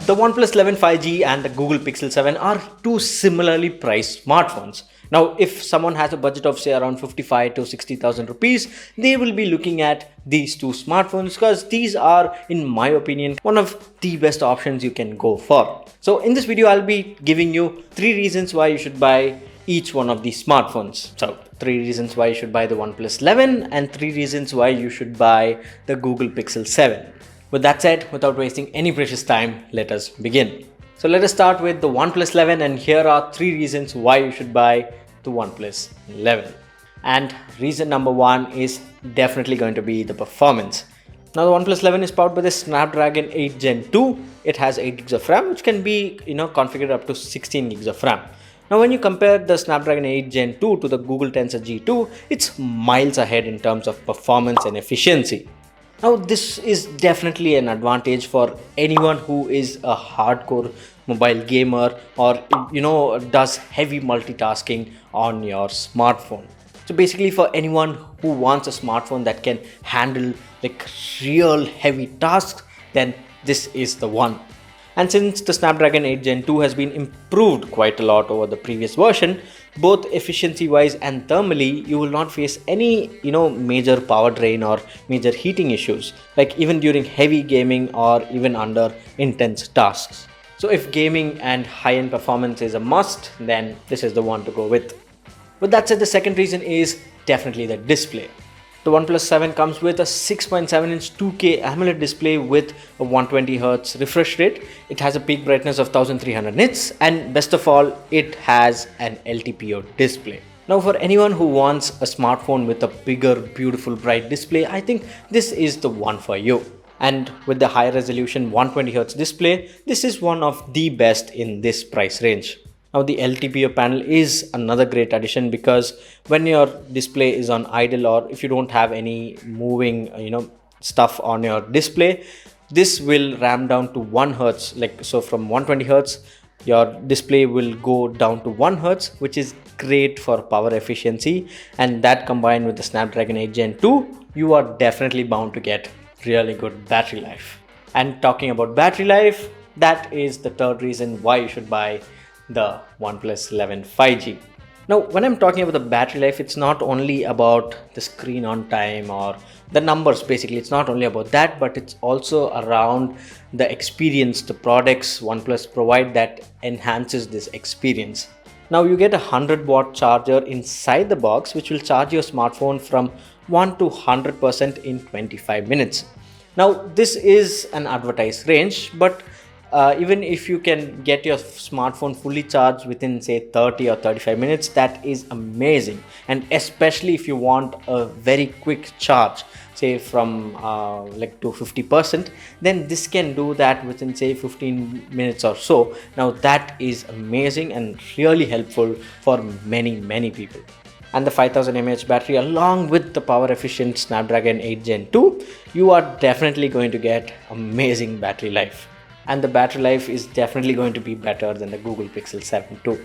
The OnePlus 11 5G and the Google Pixel 7 are two similarly priced smartphones. Now, if someone has a budget of say around 55 to 60,000 rupees, they will be looking at these two smartphones because these are, in my opinion, one of the best options you can go for. So in this video, I'll be giving you 3 reasons why you should buy each one of these smartphones. So 3 reasons why you should buy the OnePlus 11 and 3 reasons why you should buy the Google Pixel 7. With that said, without wasting any precious time, let us begin. So let us start with the OnePlus 11, and here are 3 reasons why you should buy the OnePlus 11. And reason number 1 is definitely going to be the performance. Now the OnePlus 11 is powered by the Snapdragon 8 Gen 2. It has 8 gigs of RAM, which can be configured up to 16 gigs of RAM. Now when you compare the Snapdragon 8 Gen 2 to the Google Tensor G2, it's miles ahead in terms of performance and efficiency. Now this is definitely an advantage for anyone who is a hardcore mobile gamer or does heavy multitasking on your smartphone. So basically for anyone who wants a smartphone that can handle like real heavy tasks, then this is the one. And since the Snapdragon 8 Gen 2 has been improved quite a lot over the previous version, both efficiency wise and thermally, you will not face any major power drain or major heating issues, like even during heavy gaming or even under intense tasks. So if gaming and high-end performance is a must, then this is the one to go with. With that said, the second reason is definitely the display. The OnePlus 7 comes with a 6.7-inch 2K AMOLED display with a 120Hz refresh rate. It has a peak brightness of 1300 nits, and best of all, it has an LTPO display. Now for anyone who wants a smartphone with a bigger, beautiful, bright display, I think this is the one for you. And with the high resolution 120Hz display, this is one of the best in this price range. Now the LTPO panel is another great addition because when your display is on idle or if you don't have any moving stuff on your display, this will ramp down to 1 Hz. So from 120 Hz, your display will go down to 1 Hz, which is great for power efficiency, and that combined with the Snapdragon 8 Gen 2, you are definitely bound to get really good battery life. And talking about battery life, that is the third reason why you should buy the OnePlus 11 5G. Now when I'm talking about the battery life, it's not only about the screen on time or the numbers. Basically it's not only about that, but it's also around the experience the products OnePlus provide that enhances this experience. Now you get a 100-watt charger inside the box, which will charge your smartphone from 1 to 100% in 25 minutes. Now this is an advertised range, but even if you can get your smartphone fully charged within say 30 or 35 minutes, that is amazing. And especially if you want a very quick charge, say from to 50%, then this can do that within say 15 minutes or so. Now that is amazing and really helpful for many people. And the 5000 mAh battery along with the power efficient Snapdragon 8 Gen 2, you are definitely going to get amazing battery life. And the battery life is definitely going to be better than the Google Pixel 7 too.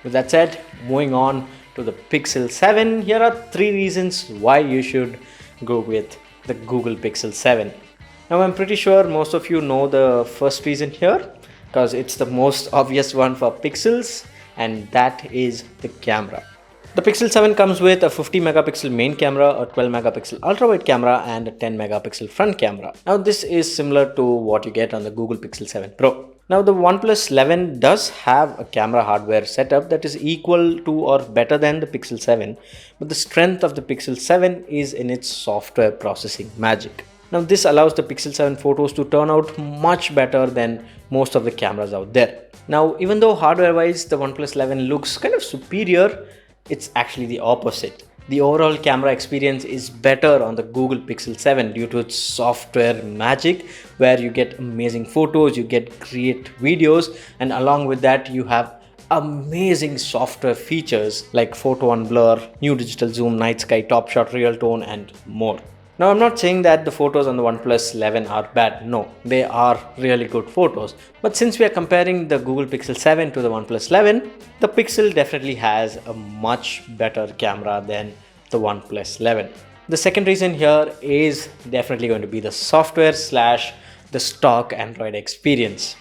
With that said, moving on to the Pixel 7, here are 3 reasons why you should go with the Google Pixel 7. Now I'm pretty sure most of you know the first reason here because it's the most obvious one for Pixels, and that is the camera. The Pixel 7 comes with a 50 megapixel main camera, a 12 megapixel ultra-wide camera and a 10 megapixel front camera. Now this is similar to what you get on the Google Pixel 7 Pro. Now the OnePlus 11 does have a camera hardware setup that is equal to or better than the Pixel 7, but the strength of the Pixel 7 is in its software processing magic. Now this allows the Pixel 7 photos to turn out much better than most of the cameras out there. Now even though hardware wise the OnePlus 11 looks kind of superior, it's actually the opposite. The overall camera experience is better on the Google Pixel 7 due to its software magic, where you get amazing photos, you get great videos, and along with that you have amazing software features like photo on blur, new digital zoom, night sky, top shot, real tone, and more. Now I'm not saying that the photos on the OnePlus 11 are bad. No, they are really good photos. But since we are comparing the Google Pixel 7 to the OnePlus 11, the Pixel definitely has a much better camera than the OnePlus 11. The second reason here is definitely going to be the software / the stock Android experience.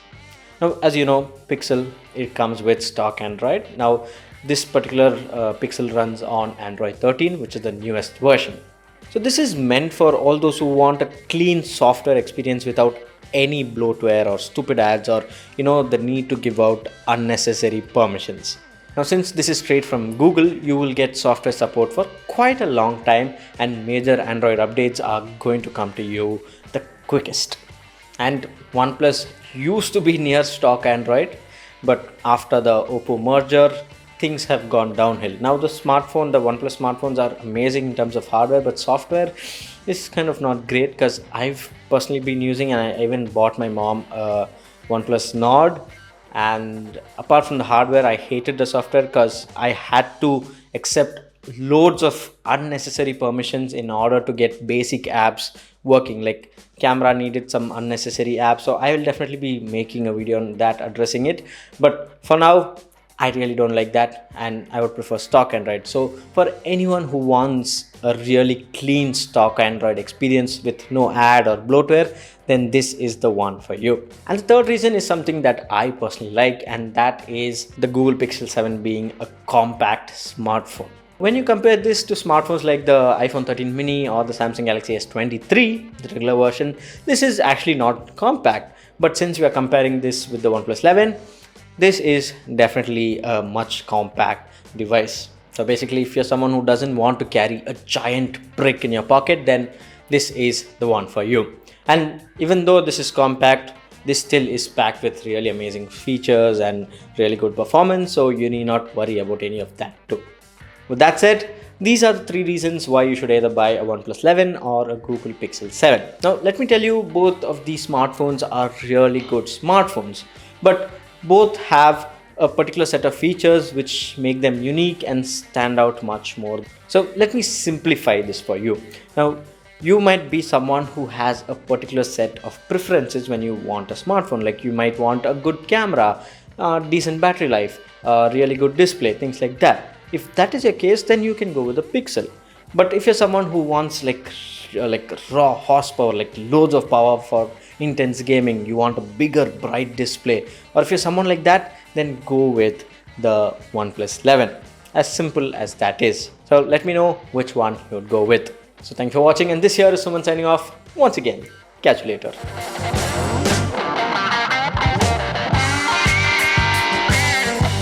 Now, as you know, Pixel, it comes with stock Android. Now, this particular Pixel runs on Android 13, which is the newest version. So this is meant for all those who want a clean software experience without any bloatware or stupid ads, or the need to give out unnecessary permissions. Now, since this is straight from Google, you will get software support for quite a long time, and major Android updates are going to come to you the quickest. And OnePlus used to be near stock Android, but after the Oppo merger, things have gone downhill. Now the OnePlus smartphones are amazing in terms of hardware, but software is kind of not great, because I've personally been using, and I even bought my mom a OnePlus Nord, and apart from the hardware, I hated the software because I had to accept loads of unnecessary permissions in order to get basic apps working. Like camera needed some unnecessary apps, so I will definitely be making a video on that, addressing it. But for now, I really don't like that, and I would prefer stock Android. So for anyone who wants a really clean stock Android experience with no ad or bloatware, then this is the one for you. And the third reason is something that I personally like, and that is the Google Pixel 7 being a compact smartphone. When you compare this to smartphones like the iPhone 13 mini or the Samsung Galaxy S23, the regular version, this is actually not compact. But since we are comparing this with the OnePlus 11, this is definitely a much compact device. So basically, if you're someone who doesn't want to carry a giant brick in your pocket, then this is the one for you. And even though this is compact, this still is packed with really amazing features and really good performance, so you need not worry about any of that too. With that said, these are the three reasons why you should either buy a OnePlus 11 or a Google Pixel 7. Now, let me tell you, both of these smartphones are really good smartphones, but both have a particular set of features which make them unique and stand out much more. So let me simplify this for you. Now, you might be someone who has a particular set of preferences when you want a smartphone. Like you might want a good camera, decent battery life, really good display, things like that. If that is your case, then you can go with the Pixel. But if you're someone who wants like raw horsepower, like loads of power for intense gaming, you want a bigger bright display, or if you're someone like that, then go with the OnePlus 11. As simple as that is. So let me know which one you would go with. So thank you for watching, and this here is Suman signing off once again. Catch you later.